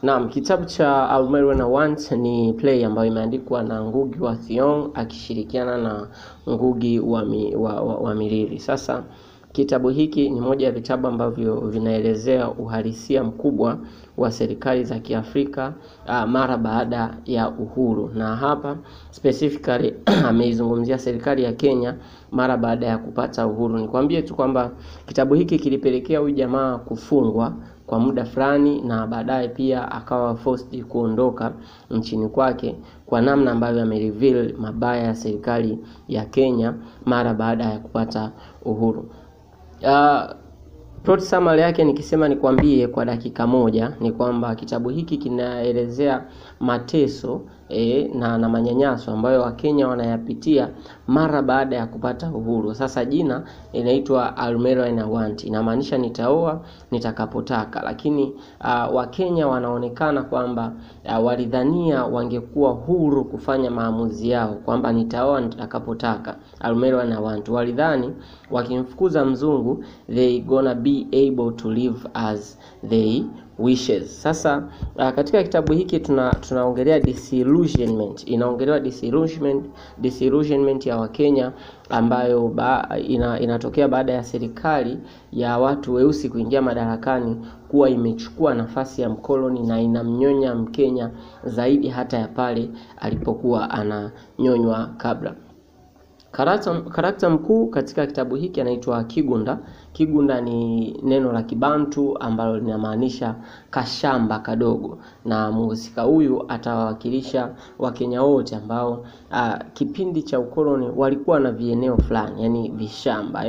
Naam, kitabu cha Almero na Want ni play ambayo imeandikwa na Ngugi wa Thiong'o akishirikiana na Ngugi wa Miriri. Sasa kitabu hiki ni moja ya vitabu ambavyo vinaelezea uhalisia mkubwa wa serikali za Kiafrika mara baada ya uhuru. Na hapa specifically ameizungumzia serikali ya Kenya mara baada ya kupata uhuru. Nikwambie tu kwamba kitabu hiki kilipelekea huyu jamaa kufungwa kwa muda fulani na baadaye pia akawa forced kuondoka nchini kwake kwa namna ambavyo amereveal mabaya ya serikali ya Kenya mara baada ya kupata uhuru. Plot summary yake nikisema nikwambie kwa dakika moja ni kwamba kitabu hiki kinaelezea mateso na manyanyaso ambayo Wakenya wanayapitia mara baada ya kupata uhuru. Sasa jina inaitwa Almero and Want, inamaanisha nitaoa nitakapotaka, lakini Wakenya wanaonekana kwamba walidhania wangekuwa huru kufanya maamuzi yao kwamba nitaoa nitakapotaka. Almero and Want, walidhani wakimfukuza mzungu they gonna be able to live as they wishes. Sasa katika kitabu hiki tunaongelea disillusionment. Inaongelewa disillusionment ya Wakenya ambayo inatokea baada ya serikali ya watu weusi kuingia madarakani kuwa imechukua nafasi ya mkoloni na inamnyonya Mkenya zaidi hata ya pale alipokuwa ananyonywa kabla. Karakta mkuu katika kitabu hiki anaitwa Kigunda. Kigunda ni neno la Kibantu ambalo linamaanisha kashamba kadogo, na mhusika huyu atawakilisha Wakenya wote ambao kipindi cha ukoloni walikuwa na vieneo fulani, yani vishamba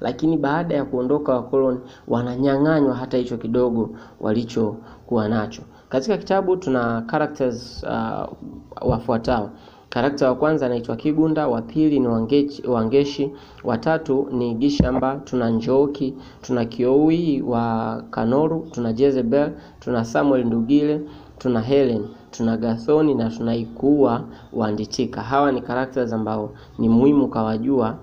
lakini baada ya kuondoka wakoloni wananyang'anywa hata hicho kidogo walichokuwa nacho. Katika kitabu tuna characters wafuatao. Karakta wa kwanza anaitwa Kigunda, wa pili ni Wangeshi, wa tatu ni Gishamba, tuna Njoki, tuna Kioi wa Kanoru, tuna Jezebel, tuna Samuel Ndugile, tuna Helen, tuna Gathoni na tuna Ikuwa wa Nditika. Hawa ni characters ambao ni muhimu kawajua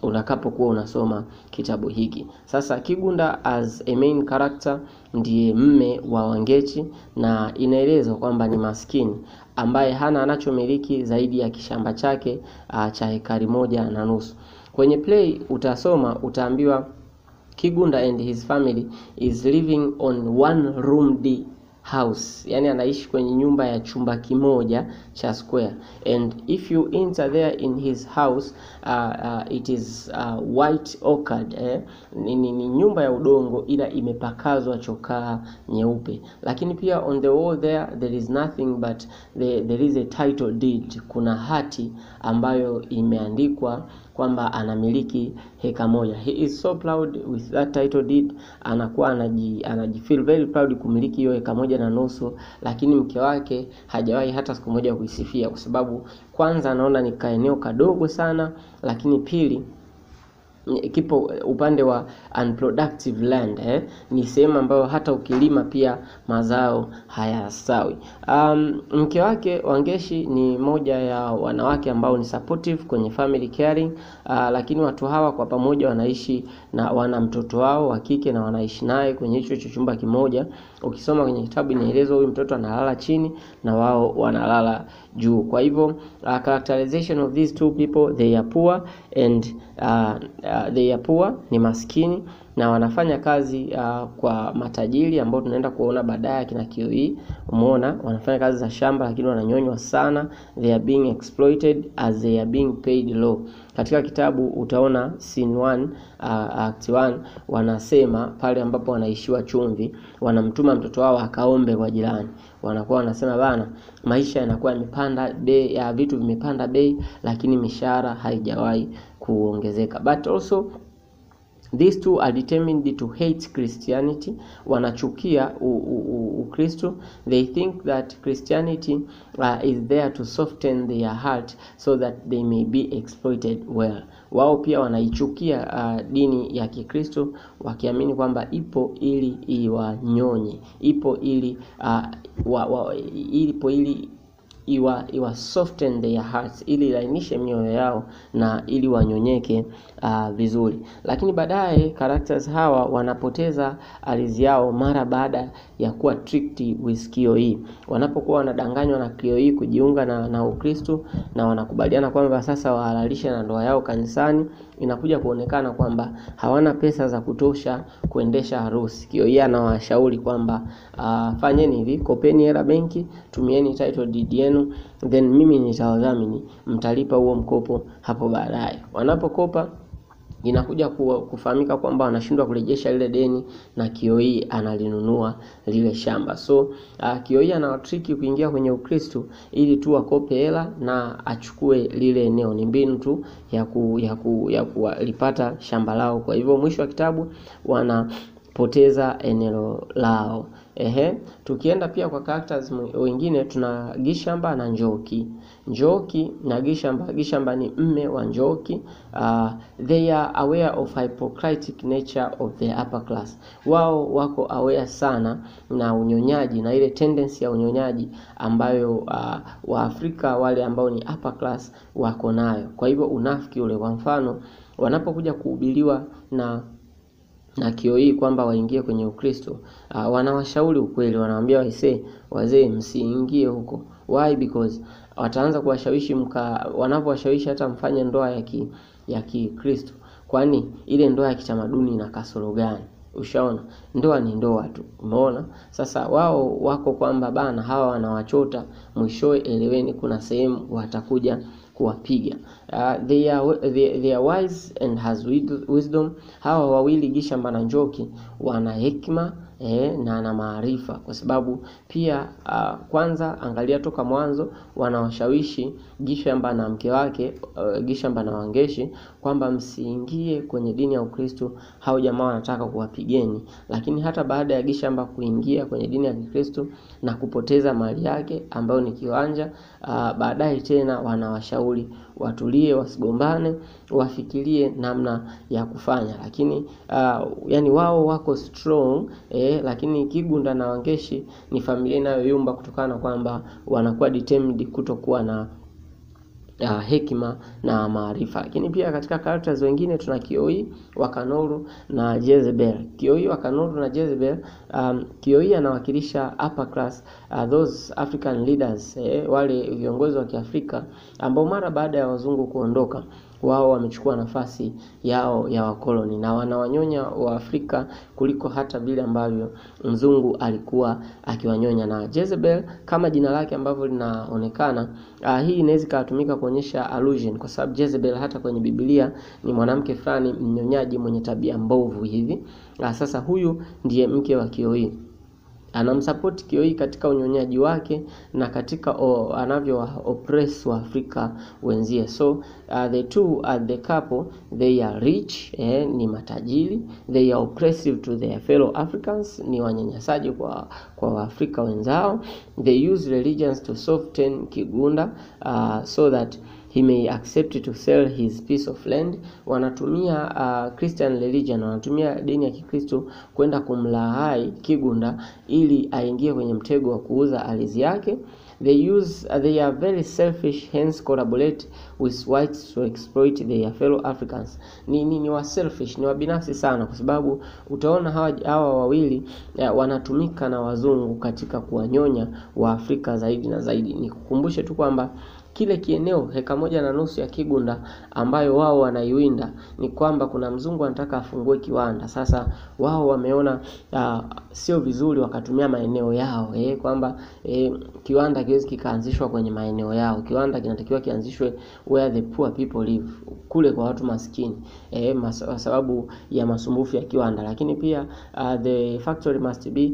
unakapokuwa unasoma kitabu hiki. Sasa Kigunda as a main character ndiye mme wa Wangechi, na inaelezwa kwamba ni maskini ambaye hana anachomiliki zaidi ya kishamba chake cha hekari 1.5. Kwenye play utaambiwa Kigunda and his family is living on one room house, yani anaishi kwenye nyumba ya chumba kimoja cha square, and if you enter there in his house it is white ochred ni nyumba ya udongo ila imepakazwa chokaa nyeupe, lakini pia on the wall there is nothing but there is a title deed. Kuna hati ambayo imeandikwa kwamba anamiliki heka moja. He is so proud with that title deed, anakuwa anajifeel very proud kumiliki hiyo heka 1.5, lakini mke wake hajawahi hata siku moja kuisifia, kwa sababu kwanza anaona ni kaeneo kadogo sana, lakini pili kipo upande wa unproductive land ni sehemu ambayo hata ukilima pia mazao hayastawi. Mke wake Wangeshi ni moja ya wanawake ambao ni supportive kwenye family caring, lakini watu hawa kwa pamoja wanaishi na wana mtoto wao wa kike na wanaishi naye kwenye hicho chumba kimoja. Ukisoma kwenye kitabu inaelezwa huyu mtoto analala chini na wao wanalala juu. Kwa hivyo characterization of these two people, they are poor and ni maskini na wanafanya kazi kwa matajiri ambao tunaenda kuona baadaye kina Kioi. Umeona wanafanya kazi za shamba lakini wananyonywa sana. They are being exploited as they are being paid low. Katika kitabu utaona scene 1 act 1 wanasema pale ambapo wanaishiwa chumvi, wanamtuma mtoto wao akaombe kwa jirani. Wanakuwa wanasema bana, maisha yanakuwa yamepanda bei, ya vitu vimepanda bei, lakini mishahara haijawahi kuongezeka. But also these two are determined to hate Christianity. Wanachukia Ukristo. They think that Christianity is there to soften their heart so that they may be exploited well. Wao pia wanaichukia dini ya Kikristo, wakiamini kwamba ipo ili iwanyonye, ipo ili iwa soften their hearts, ili lainishe mioyo yao na ili wanyonyeke vizuri. Lakini baadaye characters hawa wanapoteza ardhi yao mara baada ya kuwa tricked with KOE. Wanapokuwa wanadanganywa na KOE kujiunga na Ukristo na wanakubaliana kwamba sasa wahalalishe na ndoa yao kanisani, inakuja kuonekana kwamba hawana pesa za kutosha kuendesha harusi. KOE anawashauri kwamba fanyeni hivi, kopeni hela benki, tumieni title deed yenu, then mimi nitawadhamini, mtalipa huo mkopo hapo baadaye. Wanapokopa inakuja kufahamika kwamba wanashindwa kurejesha lile deni na KOE analinunua lile shamba. So KOE anawatriki kuingia kwenye Ukristo ili tu akope hela na achukue lile eneo. Ni mbinu tu ya kulipata shamba lao. Kwa hivyo mwisho wa kitabu wanapoteza eneo lao. Tukienda pia kwa characters wengine, tuna Gishamba na Njoki. Njoki na Gishamba. Gishamba ni mme wa Njoki. They are aware of hypocritic nature of the upper class. Wao wako aware sana na unyonyaji na ile tendency ya unyonyaji ambayo Waafrika wale ambao ni upper class wako nayo. Kwa hivyo unafiki ule, kwa mfano wanapokuja kuhubiriwa na KOE kwamba waingie kwenye Ukristo, wanawashauri ukweli, wanawaambia wazee msiingie huko. Why? Because wataanza kuwashawishi wanapowashawishi hata mfanye ndoa ya Kikristo. Kwani ile ndoa ya kitamaduni ina kasoro gani? Ushaona, ndoa ni ndoa tu, umeona? Sasa wao wako kwamba bana hawa wanawachota, mwishowe eleweni kuna sehemu watakuja kuwapiga. They are wise and has wisdom. Hawa wawili Gishamba na Njoki wana hekima na na maarifa, kwa sababu pia kwanza angalia toka mwanzo wanawashawishi Gishamba na mke wake Gishamba na Wangeshi kwamba msiingie kwenye dini ya Ukristo, hao jamaa wanataka kuwapigeni. Lakini hata baada ya Gishamba kuingia kwenye dini ya Kikristo na kupoteza mali yake ambayo ni kiwanja, baadaye tena wanawashauri watulie, wasigombane, wafikirie namna ya kufanya. Lakini yani wao wako strong, lakini Kigunda na Wangeshi ni familia inayoyumba kutokana kwamba wanakuwa determined kutokuwa na hekima na maarifa. Lakini pia katika characters wengine tuna KOE, Wakanoru na Jezebel. KOE, Wakanoru na Jezebel. KOE anawakilisha upper class, those African leaders, wale viongozi wa Kiafrika ambao mara baada ya wazungu kuondoka wao wamechukua nafasi yao ya wakoloni na wanawanyonya wa Afrika kuliko hata vile ambavyo mzungu alikuwa akiwanyonya. Na Jezebel kama jina lake ambavyo linaonekana, hii inaweza kutumika kuonyesha allusion, kwa sababu Jezebel hata kwenye Biblia ni mwanamke fulani mnyonyaji mwenye tabia mbovu hivi. Sasa huyu ndiye mke wa KOE. Anamsupport KOE katika unyonyaji wake na katika anavyo oppress wa Afrika wenzie. So the two are the couple, they are rich, ni matajiri, they are oppressive to their fellow Africans, ni wanyanyasaji kwa Waafrika wenzao. They use religions to soften Kigunda so that he may accept to sell his piece of land. Wanatumia Christian religion, wanatumia dini ya Kikristo kwenda kumlaghai Kigunda ili aingie kwenye mtego wa kuuza ardhi yake. They are very selfish, hence collaborate with whites to exploit their fellow Africans. Ni wa selfish, ni wa binafsi sana, kwa sababu utaona hawa wawili wanatumika na wazungu katika kuwanyonya wa Afrika zaidi na zaidi. Nikukumbushe tu kwamba kile kieneo 1.5 ya Kigunda ambayo wao wanaiwinda, ni kwamba kuna mzungu anataka afungue kiwanda. Sasa wao wameona sio vizuri wakatumia maeneo yao, kwamba kiwanda kiwezi kikaanzishwa kwenye maeneo yao. Kiwanda kinatakiwa kianzishwe where the poor people live, kule kwa watu maskini, sababu ya masumbufu ya kiwanda. Lakini pia the factory must be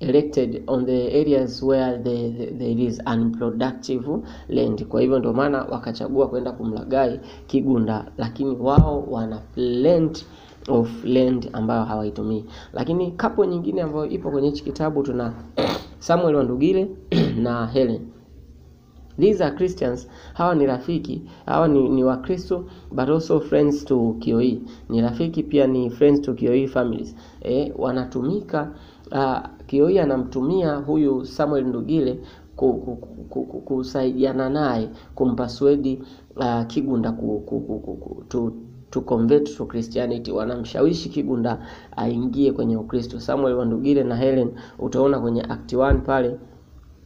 erected on the areas where there is unproductive land. Kwa hivyo ndio maana wakachagua kwenda kumlagai Kigunda, lakini wao wana plenty of land ambayo hawaitumii. Lakini kapo nyingine ambayo ipo kwenye hichi kitabu tuna Samuel Wandugile na Helen. These are Christians. Hawa ni rafiki, hawa ni Wakristo but also friends to KOE. Ni rafiki pia ni friends to KOE families. Wanatumika KOE anamtumia huyu Samuel Ndugile kusaidiana naye kumpaswedi Kigunda to convert to Christianity. Wanamshawishi Kigunda aingie kwenye Ukristo. Samuel Wandugile na Helen, utaona kwenye act 1 pale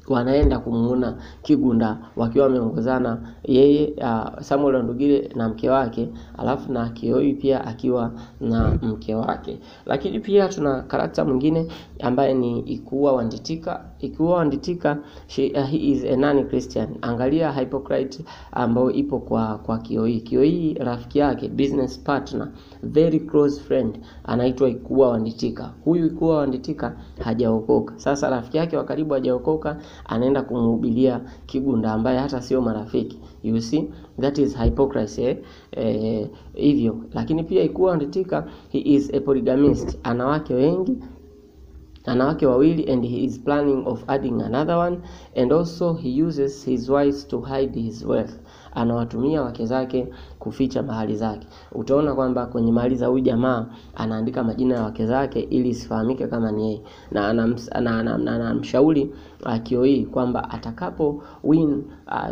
wanaenda kumuona Kigunda wakiwa wameongozana, yeye Samuel Wandugile na mke wake, alafu na Kioi pia akiwa na mke wake. Lakini pia tuna karakta mwingine ambaye ni Ikuwa Wanditika. Ikuwa Wanditika, he is a non-Christian. Angalia hypocrite ambao ipo kwa Kioi. Kioi rafiki yake, business partner, very close friend, anaitwa Ikuwa Wanditika. Huyu Ikuwa Wanditika hajaokoka. Sasa rafiki yake wa karibu hajaokoka, anaenda kumhubiria Kigunda ambaye hata sio marafiki. You see, that is hypocrisy hivyo. Lakini pia Ikuwa Wanditika, he is a polygamist, ana wake wengi, ana wake wawili, and he is planning of adding another one, and also he uses his wives to hide his wealth. Anawatumia wake zake kuficha mahali zake. Utaona kwamba kwenye mahali za huyu jamaa anaandika majina ya wake zake ili isifahamike kama ni yeye, na anamshauri Kioi kwamba atakapo win,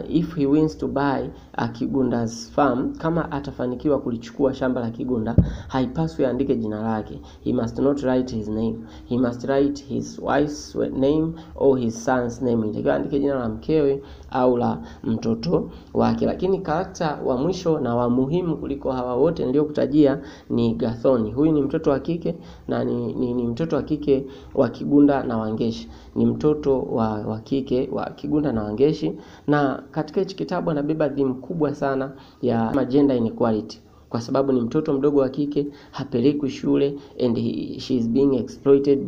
if he wins to buy Kigunda's farm, kama atafanikiwa kulichukua shamba la Kigunda, haipaswi andike jina lake. He must not write his name, he must write his wife's name or his son's name. Inatakiwa andike jina la mkewe au la mtoto wake. Lakini karakta wa mwisho na wa muhimu kuliko hawa wote niliokutajia ni Gathoni. Huyu ni mtoto wa kike na ni mtoto wa kike wa Kigunda na Wangeshi. Ni mtoto wa kike wa Kigunda na Wangeshi, na katika hichi kitabu anabeba dhima kubwa sana ya gender inequality, kwa sababu ni mtoto mdogo wa kike, hapelekwi shule, and she is being exploited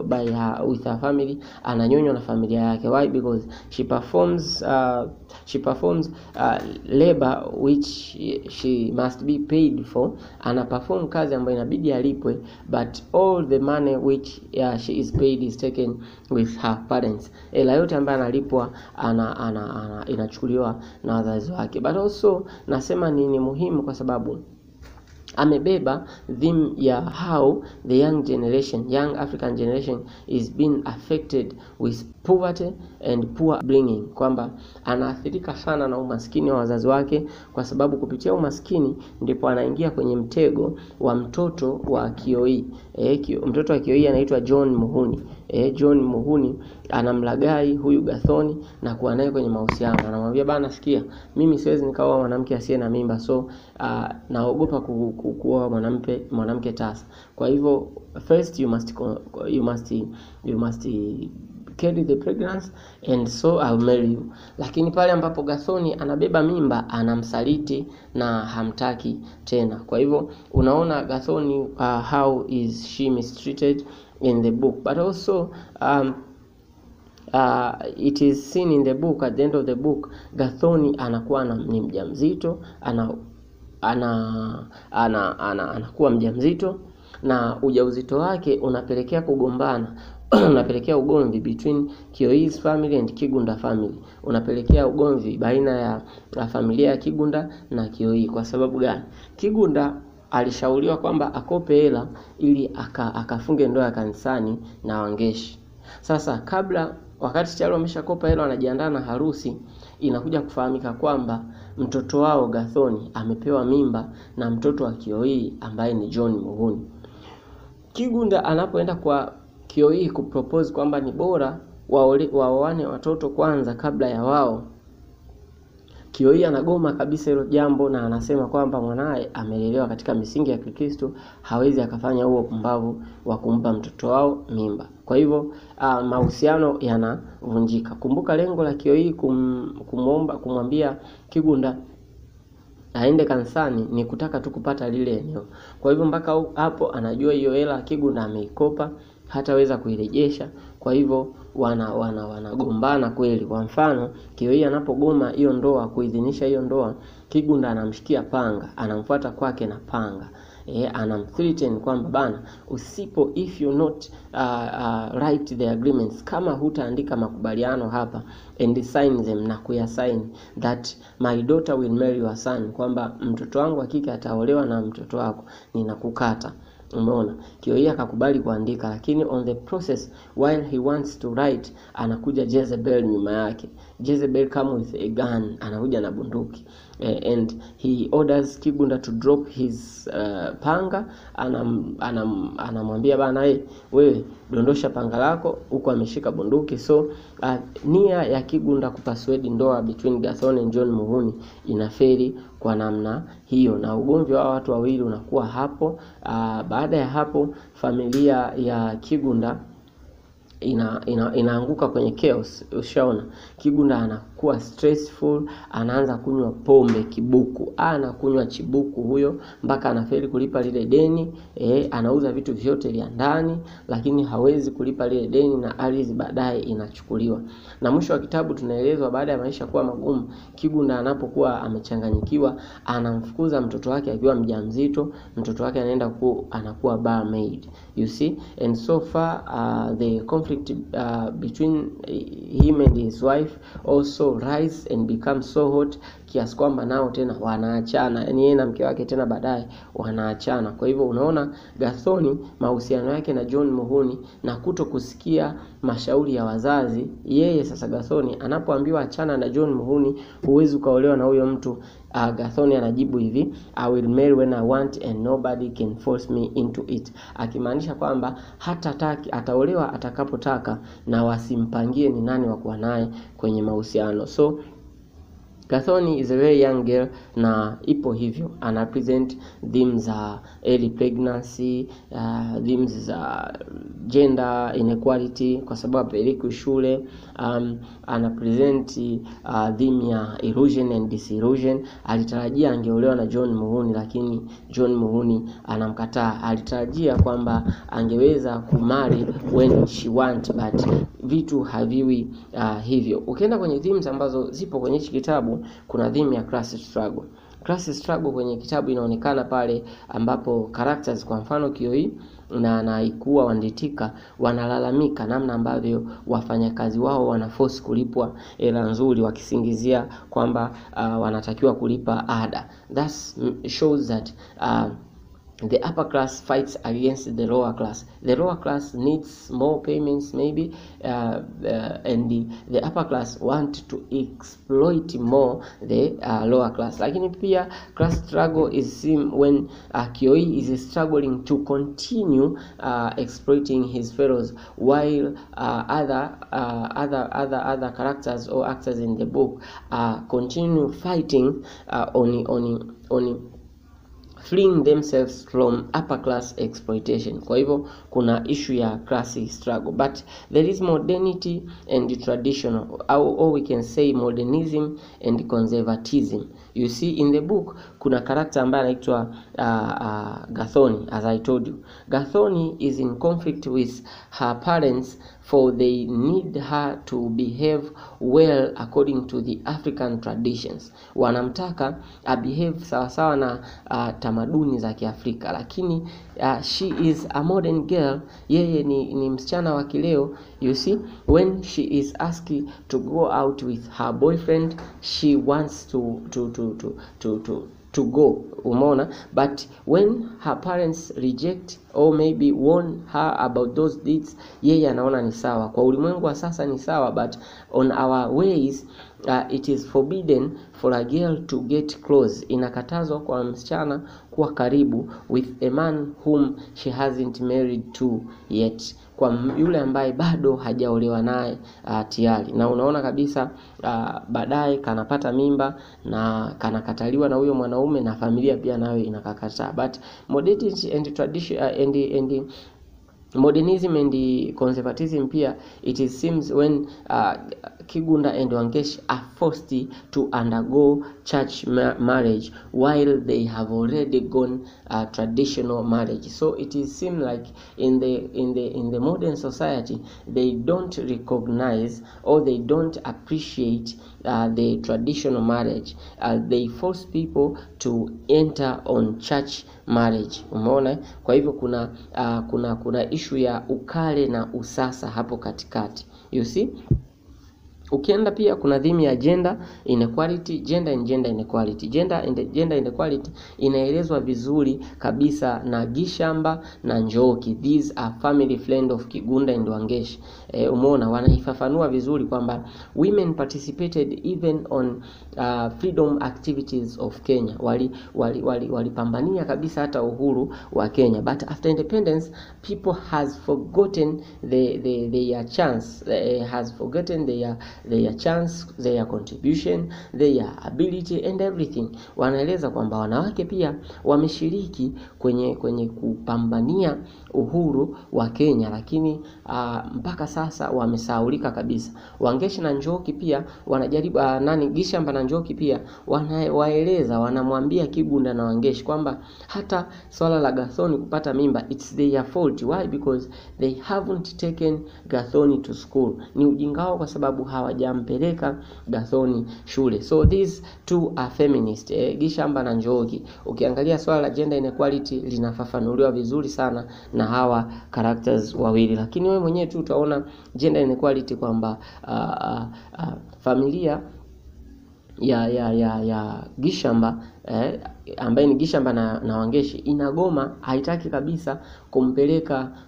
by her with her family. Ananyonywa na familia yake. Why? Because she performs labor which she must be paid for. Ana perform kazi ambayo inabidi alipwe, but all the money which she is paid is taken with her parents. Ela yote ambayo analipwa inachukuliwa na wazazi wake. But also nasema ni muhimu kwa sababu amebeba theme ya how the young African generation is being affected with poverty and poor upbringing, kwamba anaathirika sana na umaskini wa wazazi wake, kwa sababu kupitia umaskini ndipo anaingia kwenye mtego wa mtoto wa Kioi. Mtoto wa Kioi anaitwa John Muhuni. John Muhuni anamlagai huyu Gathoni na kuwa naye kwenye mahusiano. Anamwambia, bana sikia, mimi siwezi nikaoa mwanamke asiye na mimba, so naogopa kuoa mwanamke tasa. Kwa hivyo first you must carry the pregnancy and so I'll marry you. Lakini pale ambapo Gathoni anabeba mimba, anamsaliti na hamtaki tena. Kwa hivyo unaona Gathoni how is she mistreated in the book, but also it is seen in the book, at the end of the book, Gathoni anakuwa ni mjamzito, anakuwa mjamzito, na ujauzito wake unapelekea kugombana unapelekea ugomvi between Kioi's family and Kigunda family. Unapelekea ugomvi baina ya familia ya Kigunda na Kioi. Kwa sababu gani? Kigunda alishauriwa kwamba akope hela ili akafunge ndoa ya kanisani na Wangeshi. Sasa wakati tayari wameshakopa hela, wanajiandaa na harusi, inakuja kufahamika kwamba mtoto wao Gathoni amepewa mimba na mtoto wa Kioi ambaye ni John Muhuni. Kigunda anapoenda kwa Kioi kupropose kwamba ni bora waoane watoto kwanza kabla ya wao, Kioi anagoma kabisa hilo jambo, na anasema kwamba mwanae amelelewa katika misingi ya Kikristo, hawezi akafanya huo pumbavu wa kumpa mtoto wao mimba. Kwa hivyo mahusiano yanavunjika. Kumbuka lengo la Kioi kumwambia Kigunda aende kanisani ni kutaka tu kupata lile eneo. Kwa hivyo mpaka hapo anajua hiyo hela Kigunda ameikopa, hataweza kuirejesha. Kwa hivyo wanagombana kweli. Kwa mfano, Kioi anapogoma hiyo ndoa, kuidhinisha hiyo ndoa, Kigunda anamshikia panga, anamfuata kwake na panga. Anamthreaten kwamba bana, if you not write the agreements, kama hutaandika makubaliano hapa and sign them na kuyasign, that my daughter will marry your son, kwamba mtoto wangu hakika ataolewa na mtoto wako, ninakukata. Umeona, Kioi akakubali kuandika, lakini on the process while he wants to write, anakuja Jezebel nyuma yake. Jezebel come with a gun, anakuja na bunduki, and he orders Kigunda to drop his panga. Anamwambia bana, wewe dondosha panga lako, huko ameshika bunduki. So nia ya Kigunda kupaswedi ndoa between Gathoni and John Muhuni inaferi kwa namna hiyo, na ugomvi wa watu wawili unakuwa hapo. Baada ya hapo familia ya Kigunda inaanguka kwenye chaos. Ushaona, Kigunda anakuwa stressful, anaanza kunywa pombe kibuku, anakunywa chibuku huyo mpaka anafeli kulipa lile deni. Anauza vitu vyote vya ndani, lakini hawezi kulipa lile deni, na ardhi baadaye inachukuliwa. Na mwisho wa kitabu tunaelezwa baada ya maisha kuwa magumu, Kigunda anapokuwa amechanganyikiwa, anamfukuza mtoto wake akiwa mjamzito. Mtoto wake anakuwa barmaid, you see. And so far the conflict between him and his wife also rise and become so hot, kiasi kwamba nao tena wanaachana, yani yeye na mke wake tena baadaye wanaachana. Kwa hivyo unaona Gathoni mahusiano yake na John Muhuni na kuto kusikia mashauri ya wazazi. Yeye sasa Gathoni anapoambiwa achana na John Muhuni, huwezi ukaolewa na huyo mtu, Gathoni anajibu hivi, I will marry when I want and nobody can force me into it. Akimaanisha kwamba ataolewa atakapotaka na wasimpangie ni nani wa kuwa naye kwenye mahusiano. So Gathoni is a very young girl, na ipo hivyo ana present themes za early pregnancy, themes za gender inequality kwa sababu apelekwe shule. Ana present theme ya illusion and disillusion. Alitarajia angeolewa na John Muhuni, lakini John Muhuni anamkataa. Alitarajia kwamba angeweza kumari when she want, but vitu haviwi hivyo. Ukienda kwenye themes ambazo zipo kwenye hiki kitabu, kuna theme ya class struggle. Class struggle kwenye kitabu inaonekana pale ambapo characters, kwa mfano Kioi na Naikuwa Wanditika, wanalalamika namna ambavyo wafanyakazi wao wanaforce kulipwa hela nzuri, wakisingizia kwamba wanatakiwa kulipa ada. That shows that the upper class fights against the lower class. The lower class needs more payments maybe, and the upper class want to exploit more the lower class. Lakini pia class struggle is seen when Kioi is struggling to continue exploiting his fellows, while other characters or actors in the book continue fighting on freeing themselves from upper class exploitation. Kwa hivyo kuna issue ya class struggle, but there is modernity and traditional, or we can say modernism and conservatism. You see in the book kuna character ambaye anaitwa Gathoni. As I told you, Gathoni is in conflict with her parents, for they need her to behave well according to the African traditions. Wanamtaka behave sawa sawa na tamaduni za Kiafrika, lakini she is a modern girl. Yeye ni msichana wa kileo. You see, when she is asked to go out with her boyfriend, she wants to go, umeona. But when her parents reject or maybe warn her about those deeds, yeye anaona ni sawa. Kwa ulimwengu wa sasa ni sawa, but on our ways it is forbidden for a girl to get close. Inakatazwa kwa msichana kuwa karibu with a man whom she hasn't married to yet, kwa yule ambaye bado hajaolewa naye tayari. Na unaona kabisa baadaye kanapata mimba na kanakataliwa na huyo mwanaume, na familia pia nayo inakakataa. But modernity and tradition and modernism and the conservatism pia, it seems when Kigunda and Wangeshi are forced to undergo church marriage while they have already gone traditional marriage. So it seems like in the modern society they don't recognize or they don't appreciate the traditional marriage. They force people to enter on church marriage. Umeona? Kwa hivyo kuna issue ya ukale na usasa hapo katikati. You see? Ukienda pia kuna theme ya gender inequality, gender and gender inequality. Gender and gender inequality inaelezwa vizuri kabisa na Gishamba na Njoki. These are family friend of Kigunda and Wangeshi. Umeona wanaifafanua vizuri kwamba women participated even on freedom activities of Kenya. Walipambania kabisa hata uhuru wa Kenya. But after independence, people has forgotten their chance, has forgotten their chance, their contribution, their ability and everything. Wanaeleza kwamba wanawake pia wameshiriki kwenye kupambania uhuru wa Kenya, lakini mpaka sasa wamesahaulika kabisa. Wangeshi na Njoki pia wanajaribu Gishamba na Njoki pia wanawaeleza, wanamwambia Kigunda na Wangeshi kwamba hata swala la Gathoni kupata mimba, it's their fault. Why? Because they haven't taken Gathoni to school. Ni ujinga wao kwa sababu hawajampeleka Gathoni shule. So these two are feminist, Gishamba na Njoki. Ukiangalia swala la gender inequality linafafanuliwa vizuri sana na hawa characters wawili. Lakini wewe mwenyewe tu utaona gender inequality kwamba familia ya Gishamba ambaye ni Gishamba na Wangeshi inagoma, haitaki kabisa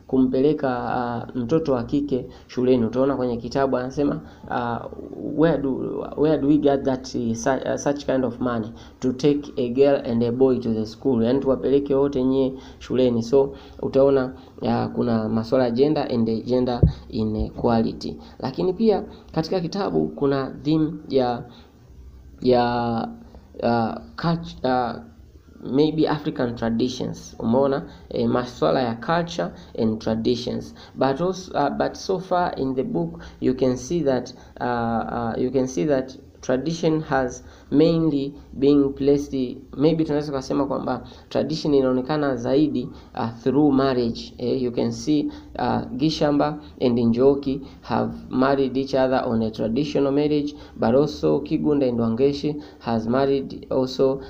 kumpeleka mtoto wa kike shuleni. Utaona kwenye kitabu anasema where do we get that such kind of money to take a girl and a boy to the school, yani tuwapeleke wote nyie shuleni. So utaona kuna masuala gender and gender inequality. Lakini pia katika kitabu kuna theme ya maybe African traditions. Umeona masuala ya culture and traditions, but also but so far in the book you can see that tradition has mainly being placed, maybe tunaweza kusema kwamba tradition inaonekana zaidi through marriage. You can see Gishamba and Njoki have married each other on a traditional marriage, but also Kigunda and Wangeshi has married also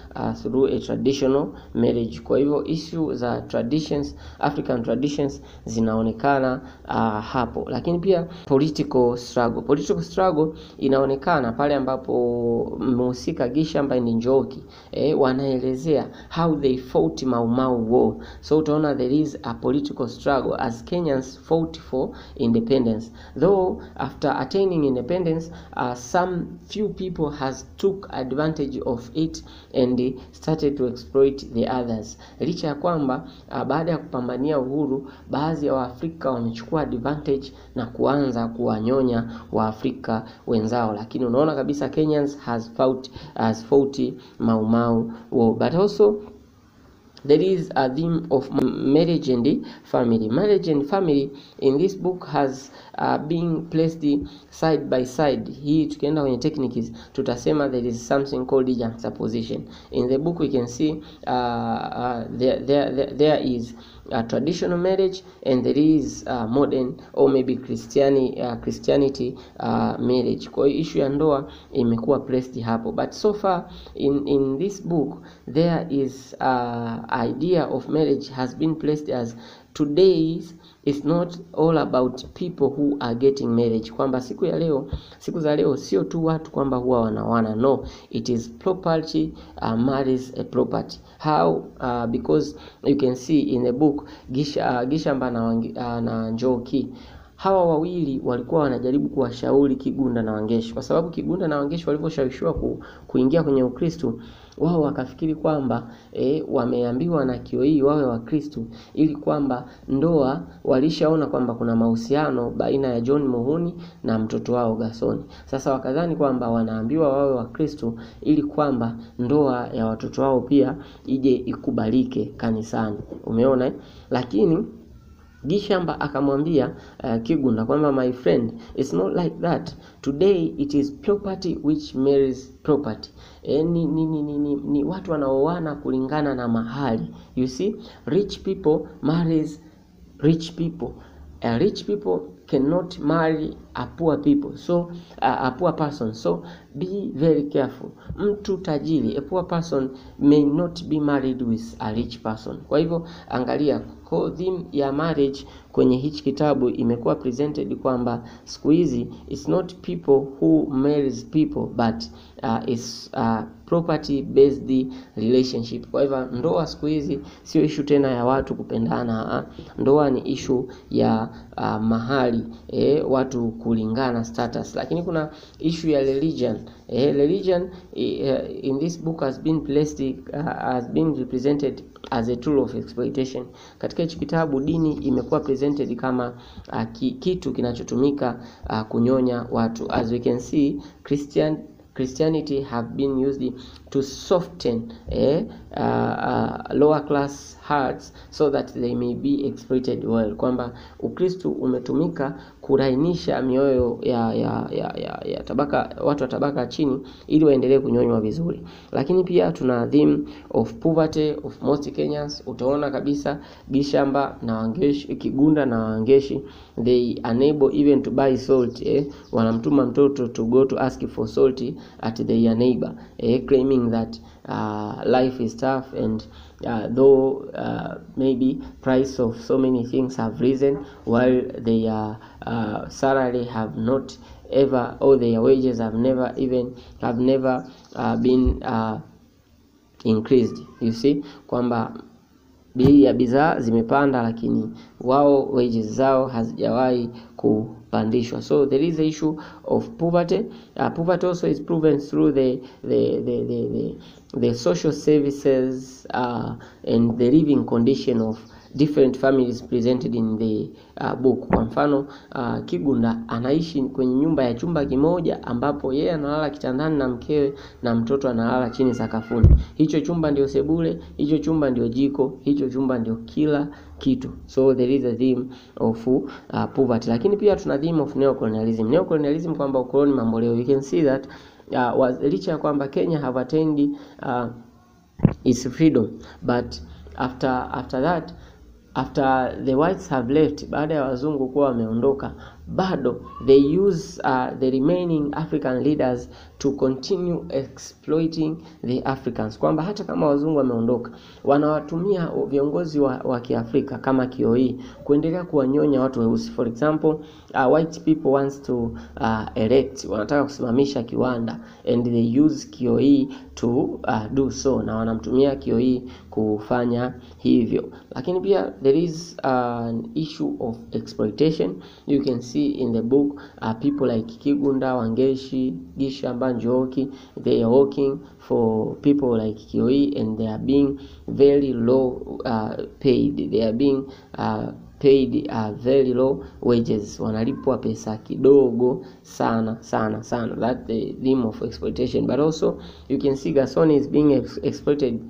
through a traditional marriage. Kwa hivyo issue za traditions, African traditions zinaonekana hapo. Lakini pia political struggle inaonekana pale ambapo mhusika Gishamba and Njoki wanaelezea how they fought Mau Mau war. So utaona there is a political struggle as Kenyans fought for independence. Though after attaining independence, some few people has took advantage of it and they started to exploit the others. Licha ya kwamba baada ya kupambania uhuru, baadhi ya Waafrika wamechukua advantage na kuanza kuwanyonya Waafrika wenzao. Lakini unaona kabisa Kenyans has fought Mau Mau war. But also there is a theme of marriage and family. Marriage and family in this book has being placed side by side. Hii tukienda kwenye techniques tutasema there is something called juxtaposition. In the book we can see there is a traditional marriage and there is modern or maybe Christianity marriage. Kwa hiyo issue ya ndoa imekuwa placed hapo. But so far in this book there is idea of marriage has been placed as today's is not all about people who are getting marriage. Kwamba siku za leo sio tu watu kwamba huwa wanawana. No, it is property marries a property. How? Because you can see in the book Gishamba na Njoki, hawa wawili walikuwa wanajaribu kuwashauri Kigunda na Wangeshi, kwa sababu Kigunda na Wangeshi waliposhawishiwa kuingia kwenye Ukristo, wao wakafikiri kwamba wameambiwa na Kioi wawe wa Kristo, ili kwamba ndoa, walishaona kwamba kuna mahusiano baina ya John Muhuni na mtoto wao Gasoni. Sasa wakadhani kwamba wanaambiwa wawe wa Kristo ili kwamba ndoa ya watoto wao pia ije ikubalike kanisani. Umeona? Lakini Gishamba akamwambia Kigunda kwamba my friend, it's not like that. Today it is property which marries property. Ni watu wanaoana kulingana na mahali. You see, rich people marries rich people. Rich people cannot marry a poor people, so a poor person. So be very careful. Mtu tajiri, a poor person may not be married with a rich person. Kwa hivyo angalia theme ya marriage kwenye hichi kitabu imekuwa presented kwamba siku hizi it's not people who marries people but is property based relationship. Kwa hivyo ndoa siku hizi sio issue tena ya watu kupendana. Ndoa ni issue ya mahali, watu kulingana status. Lakini kuna issue ya religion. Religion in this book has been represented as a tool of exploitation. Katika hichi kitabu dini imekuwa presented kama kitu kinachotumika kunyonya watu. As we can see, Christianity have been used to soften lower class hearts so that they may be exploited well. Kwamba Ukristo umetumika kurainisha mioyo ya tabaka, watu wa tabaka chini ili waendelee kunyonywa vizuri. Lakini pia tuna theme of poverty of most Kenyans. Utaona kabisa Gishamba na Wangeshi, Kigunda na Wangeshi, they unable even to buy salt. Wanamtuma mtoto to go to ask for salt at their neighbor, claiming that life is tough and though maybe price of so many things have risen while their salary have not ever, or their wages have never been increased. You see kwamba bei ya bidhaa zimepanda lakini wao wages zao hazijawahi kupandishwa. So there is a issue of poverty. Poverty also is proven through the social services and the living condition of different families presented in the book. Kwa mfano Kigunda anaishi kwenye nyumba ya chumba kimoja ambapo yeye analala kitandani na mkewe na mtoto analala chini sakafuni. Hicho chumba ndio sebule, hicho chumba ndio jiko, hicho chumba ndio kila kitu. So there is a theme of poverty. Lakini pia tuna theme of neocolonialism. Neocolonialism kwamba ukoloni mambo leo. You can see that licha ya kwamba Kenya have attained its freedom, but after that, after the whites have left, baada ya wazungu kuwa wameondoka, bado they use the remaining African leaders to continue exploiting the Africans. Kwamba hata kama wazungu wameondoka, wanawatumia viongozi wa Kiafrika kama kioi kuendelea kuwanyonya watu weusi. For example, white people wants to elect, wanataka kusimamisha kiwanda, and they use kioi to do so, na wanamtumia kioi kufanya hivyo. Lakini pia there is an issue of exploitation. You can see in the book people like Kigunda, Wangeshi, Gishamba, Njoki, they are working for people like Kioi and they are being very low paid. They are being paid very low wages. Wanalipwa pesa kidogo sana. That the theme of exploitation. But also you can see Gasoni is being exploited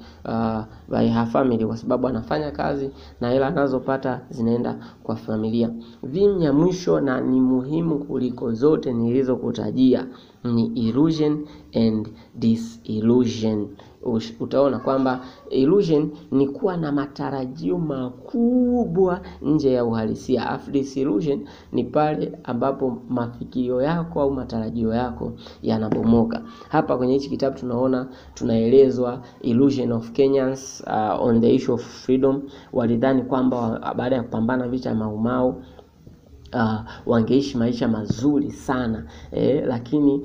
by her family kwa sababu anafanya kazi na hela anazopata zinaenda kwa familia. Theme ya mwisho na ni muhimu kuliko zote nilizokutajia ni illusion and disillusion. Utaona kwamba illusion ni kuwa na matarajio makubwa nje ya uhalisia. After disillusion ni pale ambapo mafikio yako au matarajio yako yanabomoka. Hapa kwenye hichi kitabu tunaelezwa illusion of Kenyans on the issue of freedom. Walidhani kwamba baada ya kupambana vita ya Mau Mau wangeishi maisha mazuri sana, lakini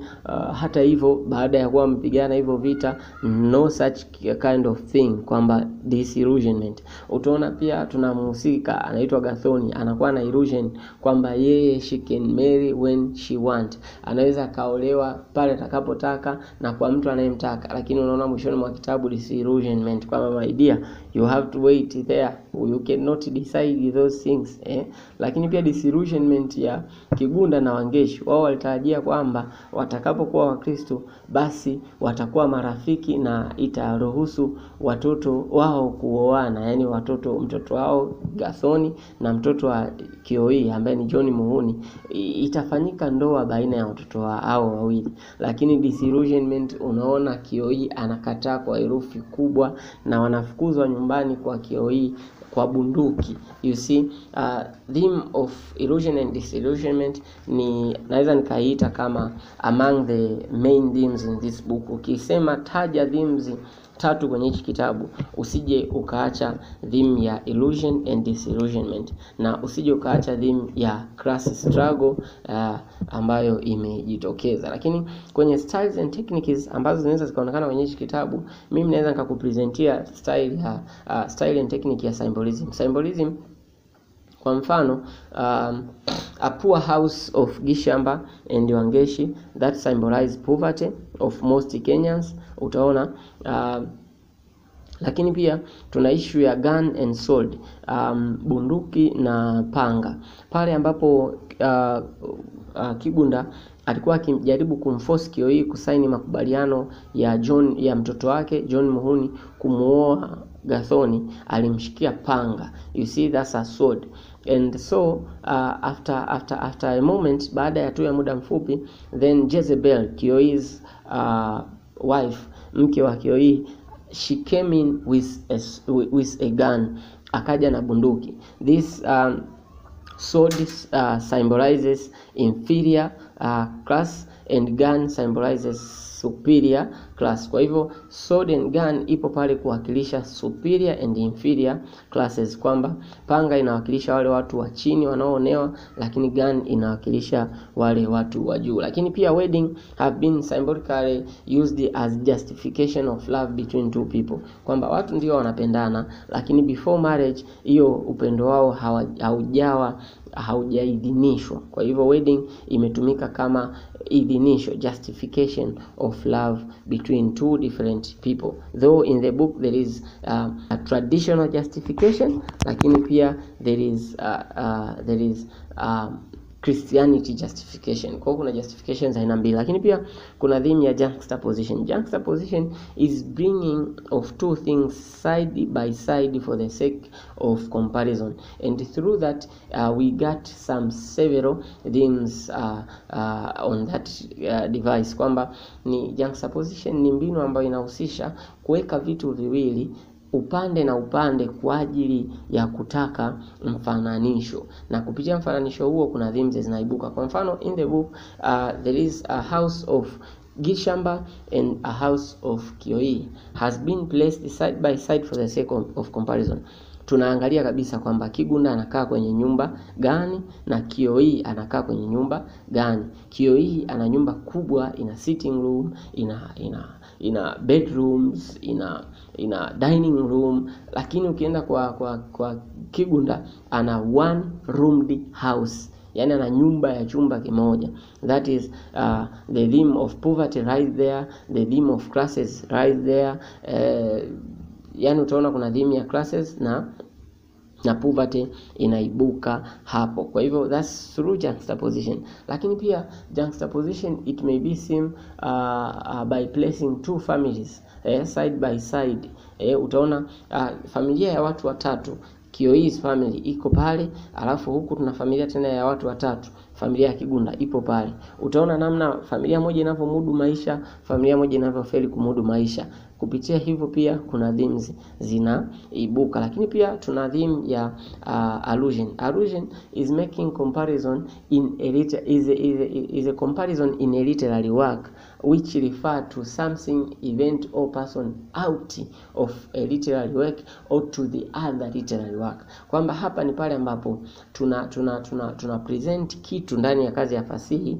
hata hivyo baada ya kuwa mpigana hivyo vita, no such kind of thing, kwamba disillusionment. Utaona pia tunamhusika anaitwa Gathoni, anakuwa na illusion kwamba yeye she can marry when she want, anaweza kaolewa pale atakapotaka na kwa mtu anayemtaka. Lakini unaona mwishoni mwa kitabu disillusionment, kwamba my dear, you have to wait there, you cannot decide those things. Lakini pia disillusionment ya Kigunda na Wangeshi, wao walitarajia kwamba watakapokuwa Wakristo basi watakuwa marafiki na itaruhusu watoto wao kuoana, yani mtoto wao Gathoni na mtoto wa Kioi ambaye ni John Muhuni, itafanyika ndoa baina ya watoto hao wawili. Lakini disillusionment, unaona Kioi anakataa kwa herufi kubwa na wanafukuzwa nyumbani kwa Kioi kwa bunduki. You see, theme of illusion and disillusionment ni naweza nikaita kama among the main themes in this book. Ukisema taja themes tatu kwenye hichi kitabu, usije ukaacha theme ya illusion and disillusionment, na usije ukaacha theme ya class struggle ambayo imejitokeza. Lakini kwenye styles and techniques ambazo zinaweza zikaonekana kwenye hichi kitabu, mimi naweza nikakupresentia style and technique ya symbolism. Symbolism kwa mfano, a poor house of Gishamba and Wangeshi that symbolize poverty of most Kenyans, utaona. Lakini pia tuna issue ya gun and sword, bunduki na panga, pale ambapo Kigunda alikuwa akijaribu kumforce Kioi kusaini makubaliano ya mtoto wake John Muhuni kumuoa Gathoni, alimshikia panga. You see, that's a sword. And so after a moment, baada ya tu ya muda mfupi, then Jezebel, Kioi's wife, mke wa Kioi, she came in with a gun, akaja na bunduki. This sword symbolizes inferior class and gun symbolizes superior class. Kwa hivyo sword and gun ipo pale kuwakilisha superior and inferior classes, kwamba panga inawakilisha wale watu wa chini wanaoonewa, lakini gun inawakilisha wale watu wa juu. Lakini pia wedding have been symbolically used as justification of love between two people, kwamba watu ndio wanapendana, lakini before marriage hiyo upendo wao haujaidhinishwa. Kwa hivyo wedding imetumika kama idhinisho, justification of love between two different people. Though in the book there is a traditional justification, lakini pia there is Christianity justification. Kwa kuna justifications aina mbili, lakini pia kuna theme ya juxtaposition. Juxtaposition is bringing of two things side by side for the sake of comparison, and through that we got some several themes on that device, kwamba ni juxtaposition ni mbinu ambayo inahusisha kuweka vitu viwili upande na upande kwa ajili ya kutaka mfananisho, na kupitia mfananisho huo kuna themes zinaibuka. Kwa mfano, in the book there is a house of Gishamba and a house of Kioi has been placed side by side for the sake of comparison. Tunaangalia kabisa kwamba Kigunda anakaa kwenye nyumba gani na Kioi anakaa kwenye nyumba gani. Kioi ana nyumba kubwa, ina sitting room, ina bedrooms, ina dining room, lakini ukienda kwa Kigunda ana one roomed house, yani ana nyumba ya chumba kimoja. That is the theme of poverty right there, the theme of classes right there. Yani utaona kuna theme ya classes na poverty inaibuka hapo. Kwa hivyo that's through juxtaposition. Lakini pia juxtaposition it may be seen by placing two families side by side. Utaona familia ya watu watatu, Kioi's family iko pale, alafu huku tuna familia tena ya watu watatu, familia ya Kigunda ipo pale. Utaona namna familia moja inavyomudu maisha, familia moja inavyofeli kumudu maisha. Kupitia hivyo pia kuna themes zinaibuka. Lakini pia tuna theme ya allusion. Allusion is making comparison in a comparison in a literary work which refer to something, event or person out of a literary work or to the other literary work. Kwamba hapa ni pale ambapo tuna present kitu ndani ya kazi ya fasihi,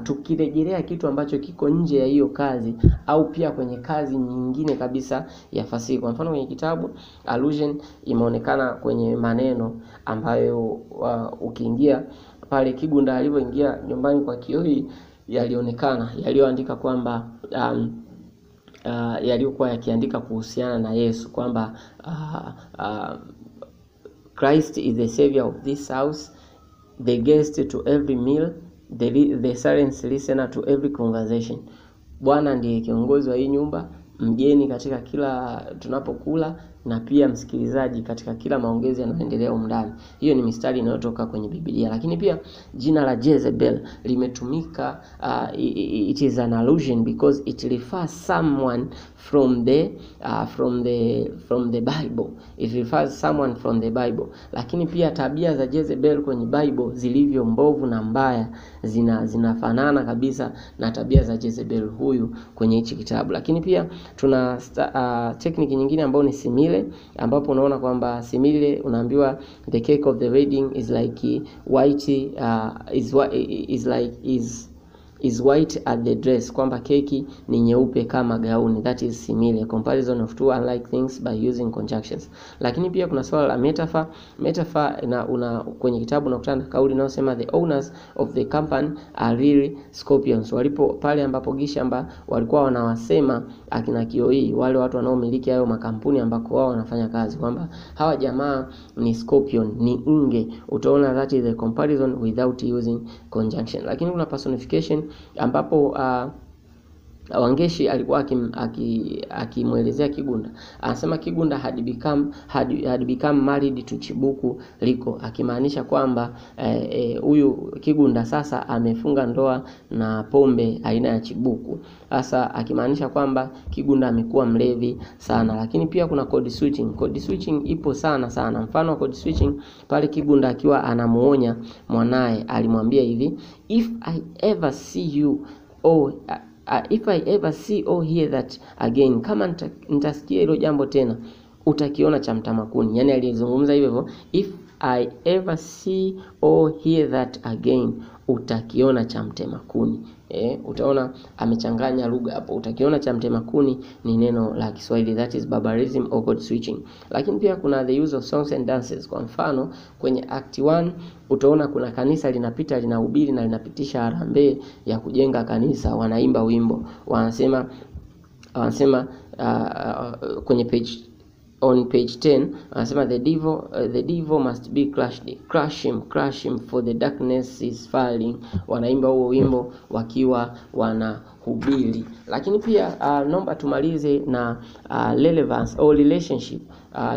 tukirejelea kitu ambacho kiko nje ya hiyo kazi au pia kwenye kazi nyingine kabisa ya fasihi. Kwa mfano kwenye kitabu allusion imeonekana kwenye maneno ambayo ukiingia pale Kigunda alivyoingia nyumbani kwa Kioi yalionekana, yaliyoandika kwamba yaliokuwa yakiandika kuhusiana na Yesu, kwamba Christ is the savior of this house, the guest to every meal, the silent listener to every conversation. Bwana ndiye kiongozi wa hii nyumba, mgeni katika kila tunapokula, na pia msikilizaji katika kila maongezi yanayoendelea huko ndani. Hiyo ni mistari inayotoka kwenye Biblia. Lakini pia jina la Jezebel limetumika, it is an allusion because it refers someone from the Bible. It refers someone from the Bible. Lakini pia tabia za Jezebel kwenye Bible zilivyo mbovu na mbaya zinafanana kabisa na tabia za Jezebel huyu kwenye hichi kitabu. Lakini pia tuna technique nyingine ambayo ni simile, ambapo unaona kwamba simile unaambiwa the cake of the wedding is like white, is white at the dress, kwamba keki ni nyeupe kama gauni. That is simile, comparison of two unlike things by using conjunctions. Lakini pia kuna swala la metaphor. Kwenye kitabu unakutana na kauli inayosema the owners of the company are really scorpions. Walipo pale ambapo Gishamba walikuwa wanawasema akina Kioi, wale watu wanaomiliki hayo makampuni ambako wao wanafanya kazi, kwamba hawa jamaa ni scorpion, ni nge. Utaona that is the comparison without using conjunction. Lakini kuna personification ambapo Wangeshi alikuwa akimuelezea Kigunda. Anasema Kigunda had become married to Chibuku Liko, akimaanisha kwamba huyu Kigunda sasa amefunga ndoa na pombe aina ya Chibuku. Sasa akimaanisha kwamba Kigunda amekuwa mlevi sana. Lakini pia kuna code switching. Code switching ipo sana. Mfano wa code switching pale Kigunda akiwa anamuonya mwanae, alimwambia hivi, if I ever see or hear that again, kama nitasikia hilo jambo tena utakiona cha mtamakuni. Yani alizungumza hivyo, if I ever see or hear that again, utakiona cha mtemakuni. Utaona amechanganya lugha hapo. Utakiona cha mtemakuni ni neno la Kiswahili, that is barbarism or code switching. Lakini pia kuna the use of songs and dances. Kwa mfano kwenye act 1 utaona kuna kanisa linapita linahubiri na linapitisha harambee ya kujenga kanisa, wanaimba wimbo, wanasema kwenye on page 10 anasema the devil must be crushed, crush him for the darkness is falling. Wanaimba huo wimbo wakiwa wanahubiri. Lakini pia naomba tumalize na relevance or relationship,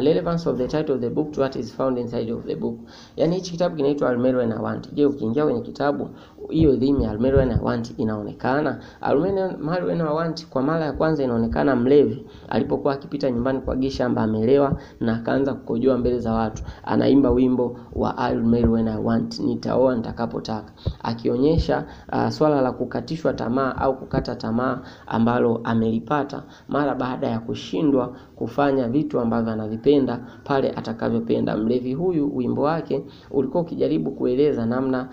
relevance of the title of the book to what is found inside of the book. Yani hichi kitabu kinaitwa Almero and I Want. Je, ukiingia kwenye kitabu hiyo theme ya Almero and I Want inaonekana? Almero and I Want kwa mara ya kwanza inaonekana mlevi alipokuwa akipita nyumbani kwa Gishamba, amelewa na akaanza kukojoa mbele za watu, anaimba wimbo wa Almero and I Want, nitaoa nitakapotaka, akionyesha swala la kukatishwa tamaa au kukata tamaa ambalo amelipata mara baada ya kushindwa kufanya vitu ambavyo anavipenda pale atakavyopenda. Mlevi huyu wimbo wake ulikuwa ukijaribu kueleza namna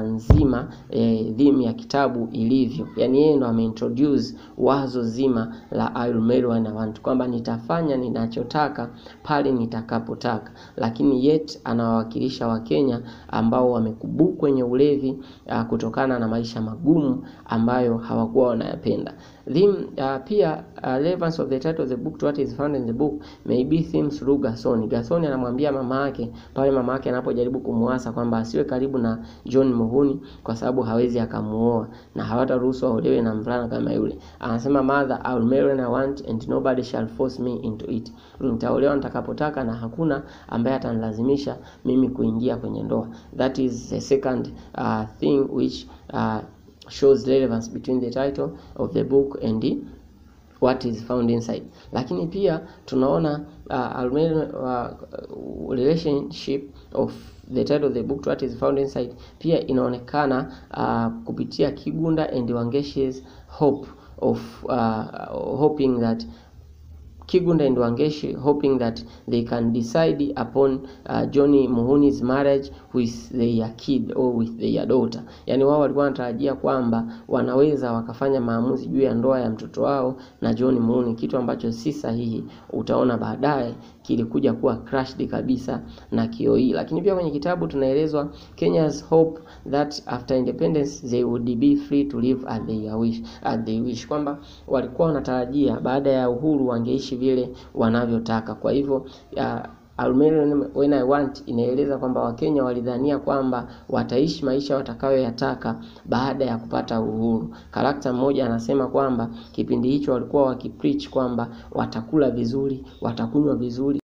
nzima theme ya kitabu ilivyo. Yani yeye ndo ameintroduce wazo zima la Almero and I Want, kwamba nitafanya ninachotaka pale nitakapotaka, lakini yet anawakilisha Wakenya ambao wamekubuku kwenye ulevi kutokana na maisha magumu ambayo hawakuwa wanayapenda. Pia relevance of the title of the book to what is found in the book may be themes through Gasoni. Gasoni anamwambia mama yake pale mama yake anapojaribu kumuasa kwamba asiwe karibu na John Muhuni kwa sababu hawezi akamuoa na hawataruhusu aolewe na mvulana kama yule. Anasema mother, I will marry and I want and nobody shall force me into it. Nitaolewa nitakapotaka na hakuna ambaye atanilazimisha mimi kuingia kwenye ndoa. That is the second thing which shows relevance between the title of the book and what is found inside. Lakini pia tunaona relationship of the title of the book to what is found inside pia inaonekana kupitia Kigunda and Wangeshi's hope of hoping that Kigunda and Wangeshi hoping that they can decide upon Johnny Muhuni's marriage with their kid or with their daughter. Yani wao walikuwa wanatarajia kwamba wanaweza wakafanya maamuzi juu ya ndoa ya mtoto wao na Johnny Muhuni, kitu ambacho si sahihi. Utaona baadaye kilikuja kuwa crushed kabisa na Kioi. Lakini pia kwenye kitabu tunaelezwa Kenya's hope that after independence they would be free to live as they wish, kwamba walikuwa wanatarajia baada ya uhuru wangeishi vile wanavyotaka. Kwa hivyo I'll marry when I want inaeleza kwamba Wakenya walidhania kwamba wataishi maisha watakayoyataka baada ya kupata uhuru. Karakta mmoja anasema kwamba kipindi hicho walikuwa wakipreach kwamba watakula vizuri, watakunywa vizuri,